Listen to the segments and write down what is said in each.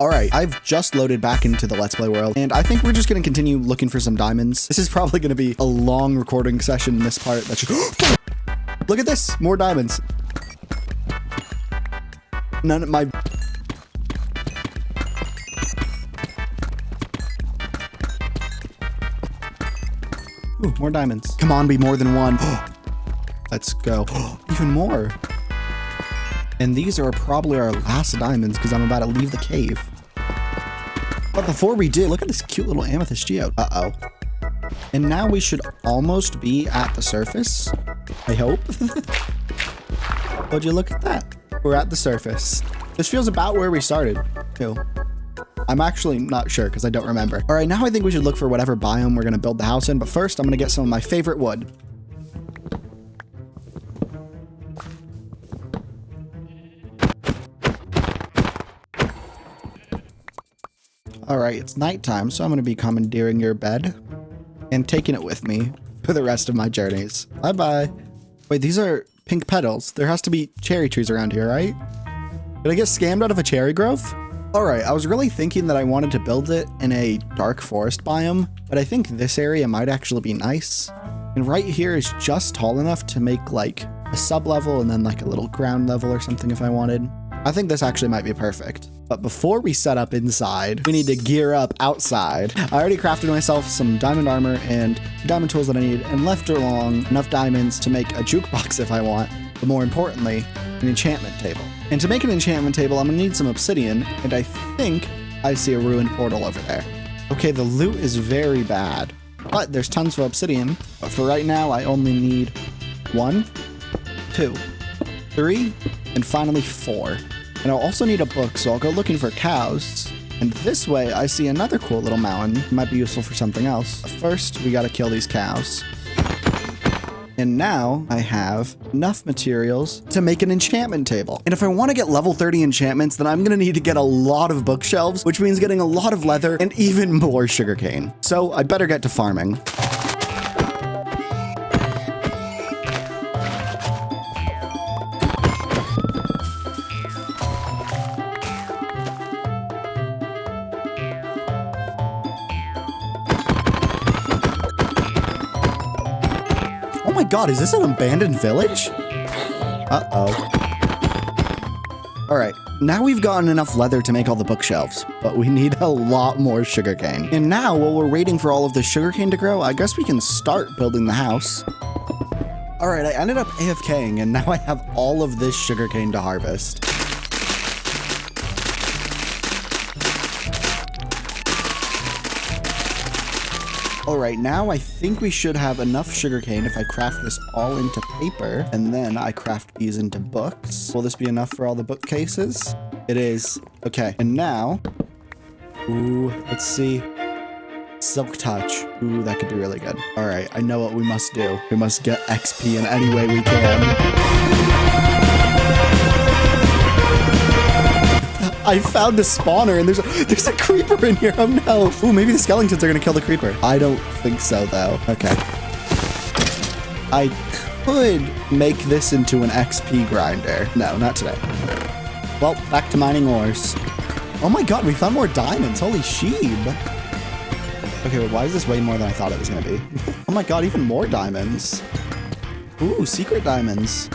All right, I've just loaded back into the Let's Play world, and I think we're just going to continue looking for some diamonds. This is probably going to be a long recording session in this part. Look at this, more diamonds. None of my... Ooh, more diamonds. Come on, be more than one. Let's go. Even more. And these are probably our last diamonds because I'm about to leave the cave. But before we do, look at this cute little amethyst geode. Uh-oh. And now we should almost be at the surface. I hope. Would you look at that? We're at the surface. This feels about where we started, too. I'm actually not sure because I don't remember. All right, now I think we should look for whatever biome we're going to build the house in. But first, I'm going to get some of my favorite wood. All right, it's nighttime, so I'm going to be commandeering your bed and taking it with me for the rest of my journeys. Bye-bye. Wait, these are pink petals. There has to be cherry trees around here, right? Did I get scammed out of a cherry grove? All right, I was really thinking that I wanted to build it in a dark forest biome, but I think this area might actually be nice. And right here is just tall enough to make like a sub-level and then like a little ground level or something if I wanted. I think this actually might be perfect. But before we set up inside, we need to gear up outside. I already crafted myself some diamond armor and diamond tools that I need and left along enough diamonds to make a jukebox if I want, but more importantly, an enchantment table. And to make an enchantment table, I'm gonna need some obsidian, and I think I see a ruined portal over there. Okay, the loot is very bad, but there's tons of obsidian. But for right now, I only need 1, 2, 3, and finally 4. And I'll also need a book, so I'll go looking for cows. And this way, I see another cool little mountain. It might be useful for something else. But first, we gotta kill these cows. And now I have enough materials to make an enchantment table. And if I want to get level 30 enchantments, then I'm going to need to get a lot of bookshelves, which means getting a lot of leather and even more sugarcane. So I better get to farming. Oh my god, is this an abandoned village? Uh-oh. All right, now we've gotten enough leather to make all the bookshelves, but we need a lot more sugarcane. And now, while we're waiting for all of the sugarcane to grow, I guess we can start building the house. All right, I ended up AFKing, and now I have all of this sugarcane to harvest. All right, now I think we should have enough sugarcane if I craft this all into paper, and then I craft these into books. Will this be enough for all the bookcases? It is. Okay, and now, ooh, let's see. Silk touch. Ooh, that could be really good. All right, I know what we must do. We must get XP in any way we can. I found a spawner and there's a creeper in here. Oh no. Ooh, maybe the skeletons are gonna kill the creeper. I don't think so though. Okay. I could make this into an XP grinder. No, not today. Well, back to mining ores. Oh my god, we found more diamonds. Holy sheep. Okay, wait, why is this way more than I thought it was gonna be? Oh my god, even more diamonds. Ooh, secret diamonds.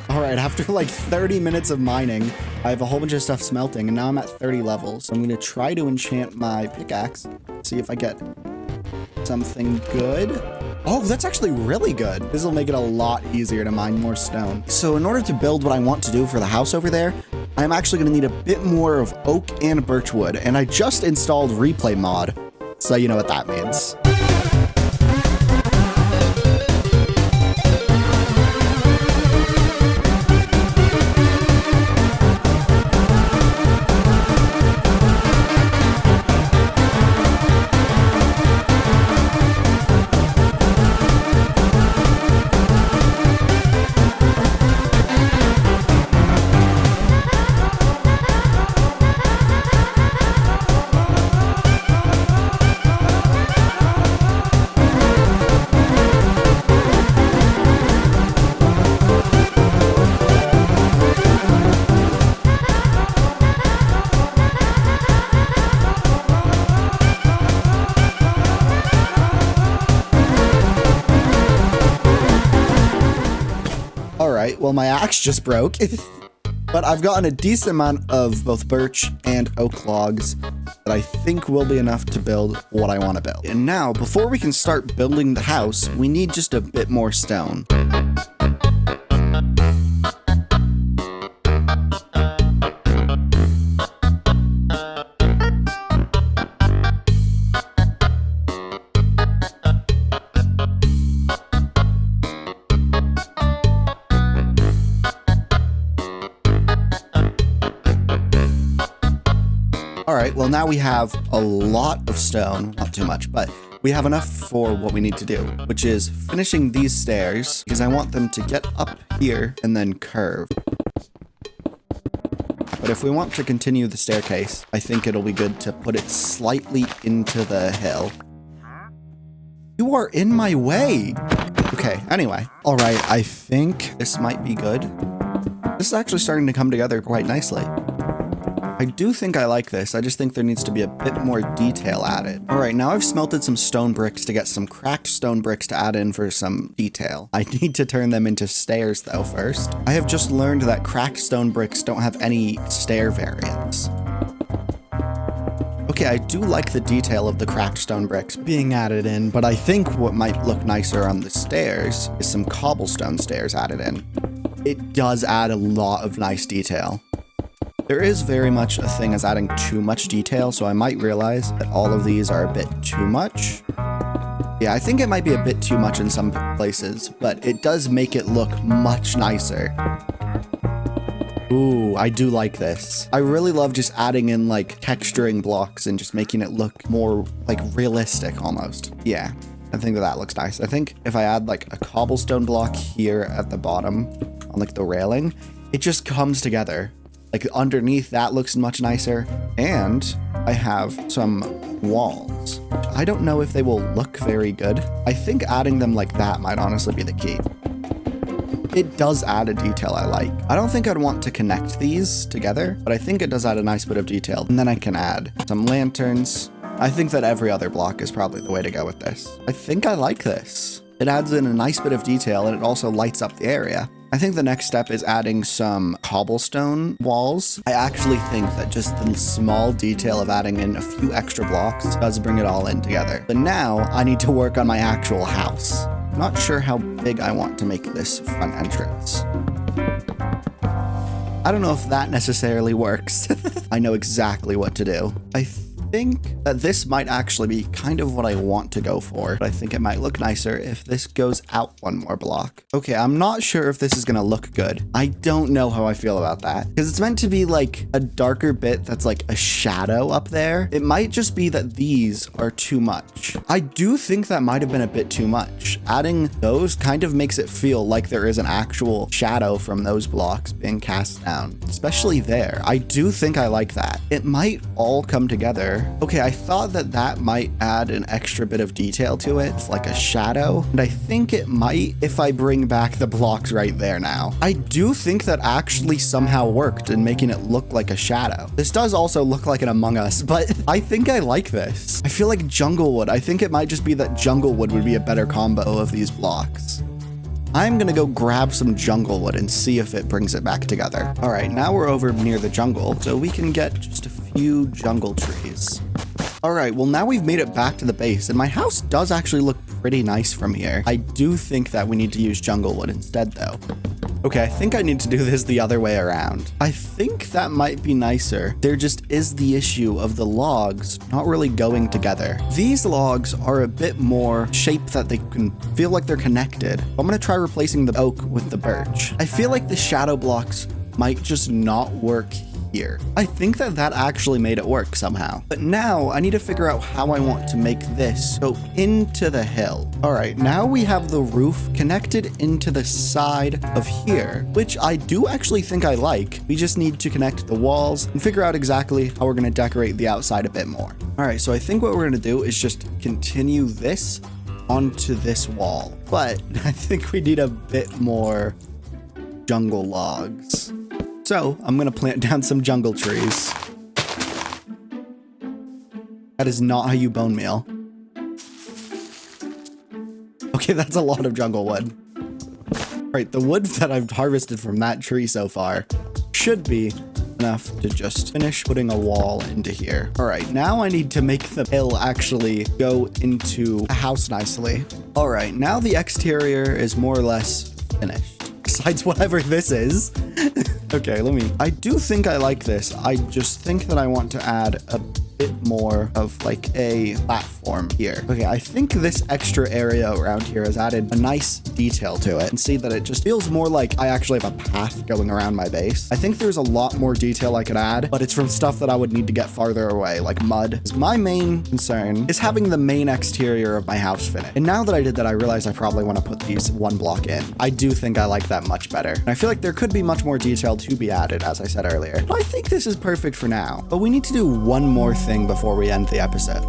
All right, after like 30 minutes of mining, I have a whole bunch of stuff smelting, and now I'm at 30 levels. So I'm going to try to enchant my pickaxe, see if I get something good. Oh, that's actually really good. This will make it a lot easier to mine more stone. So in order to build what I want to do for the house over there, I'm actually going to need a bit more of oak and birch wood, and I just installed replay mod, so you know what that means. right, well, my axe just broke. But I've gotten a decent amount of both birch and oak logs that I think will be enough to build what I want to build. And now, before we can start building the house, we need just a bit more stone. All right, well, now we have a lot of stone, not too much, but we have enough for what we need to do, which is finishing these stairs because I want them to get up here and then curve. But if we want to continue the staircase, I think it'll be good to put it slightly into the hill. You are in my way. Okay, anyway. All right, I think this might be good. This is actually starting to come together quite nicely. I do think I like this. I just think there needs to be a bit more detail added. All right, now I've smelted some stone bricks to get some cracked stone bricks to add in for some detail. I need to turn them into stairs though first. I have just learned that cracked stone bricks don't have any stair variants. Okay, I do like the detail of the cracked stone bricks being added in, but I think what might look nicer on the stairs is some cobblestone stairs added in. It does add a lot of nice detail. There is very much a thing as adding too much detail, so I might realize that all of these are a bit too much. Yeah, I think it might be a bit too much in some places, but it does make it look much nicer. Ooh, I do like this. I really love just adding in like texturing blocks and just making it look more like realistic almost. Yeah, I think that looks nice. I think if I add like a cobblestone block here at the bottom on like the railing, it just comes together. Like underneath that looks much nicer. And I have some walls. I don't know if they will look very good. I think adding them like that might honestly be the key. It does add a detail I like. I don't think I'd want to connect these together, but I think it does add a nice bit of detail. And then I can add some lanterns. I think that every other block is probably the way to go with this. I think I like this. It adds in a nice bit of detail and it also lights up the area. I think the next step is adding some cobblestone walls. I actually think that just the small detail of adding in a few extra blocks does bring it all in together. But now I need to work on my actual house. I'm not sure how big I want to make this front entrance. I don't know if that necessarily works. I know exactly what to do. I think that this might actually be kind of what I want to go for, but I think it might look nicer if this goes out one more block. Okay, I'm not sure if this is gonna look good. I don't know how I feel about that because it's meant to be like a darker bit that's like a shadow up there. It might just be that these are too much. I do think that might have been a bit too much. Adding those kind of makes it feel like there is an actual shadow from those blocks being cast down, especially there. I do think I like that. It might all come together. Okay, I thought that that might add an extra bit of detail to it, like a shadow, and I think it might if I bring back the blocks right there now. I do think that actually somehow worked in making it look like a shadow. This does also look like an Among Us, but I think I like this. I feel like Junglewood. I think it might just be that Junglewood would be a better combo of these blocks. I'm gonna go grab some junglewood and see if it brings it back together. All right, now we're over near the jungle, so we can get just a few jungle trees. All right, well now we've made it back to the base, and my house does actually look pretty nice from here. I do think that we need to use junglewood instead though. Okay, I think I need to do this the other way around. I think that might be nicer. There just is the issue of the logs not really going together. These logs are a bit more shaped that they can feel like they're connected. I'm gonna try replacing the oak with the birch. I feel like the shadow blocks might just not work here. I think that that actually made it work somehow. But now I need to figure out how I want to make this go into the hill. All right, now we have the roof connected into the side of here, which I do actually think I like. We just need to connect the walls and figure out exactly how we're gonna decorate the outside a bit more. All right, so I think what we're gonna do is just continue this onto this wall. But I think we need a bit more jungle logs. So I'm gonna plant down some jungle trees. That is not how you bone meal. Okay, that's a lot of jungle wood. Right, the wood that I've harvested from that tree so far should be enough to just finish putting a wall into here. All right, now I need to make the hill actually go into a house nicely. All right, now the exterior is more or less finished. Besides whatever this is. Okay, I do think I like this. I just think that I want to add a bit more of like a platform here. Okay, I think this extra area around here has added a nice detail to it, and see that it just feels more like I actually have a path going around my base. I think there's a lot more detail I could add, but it's from stuff that I would need to get farther away, like mud. My main concern is having the main exterior of my house finished. And now that I did that, I realize I probably want to put these one block in. I do think I like that much better. And I feel like there could be much more detail to be added, as I said earlier. But I think this is perfect for now. But we need to do one more thing before we end the episode.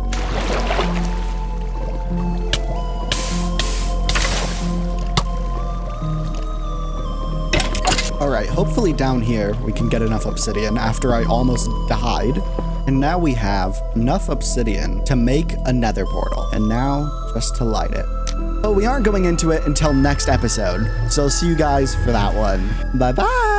All right, hopefully down here we can get enough obsidian after I almost died. And now we have enough obsidian to make a nether portal. And now just to light it. But we aren't going into it until next episode. So I'll see you guys for that one. Bye-bye.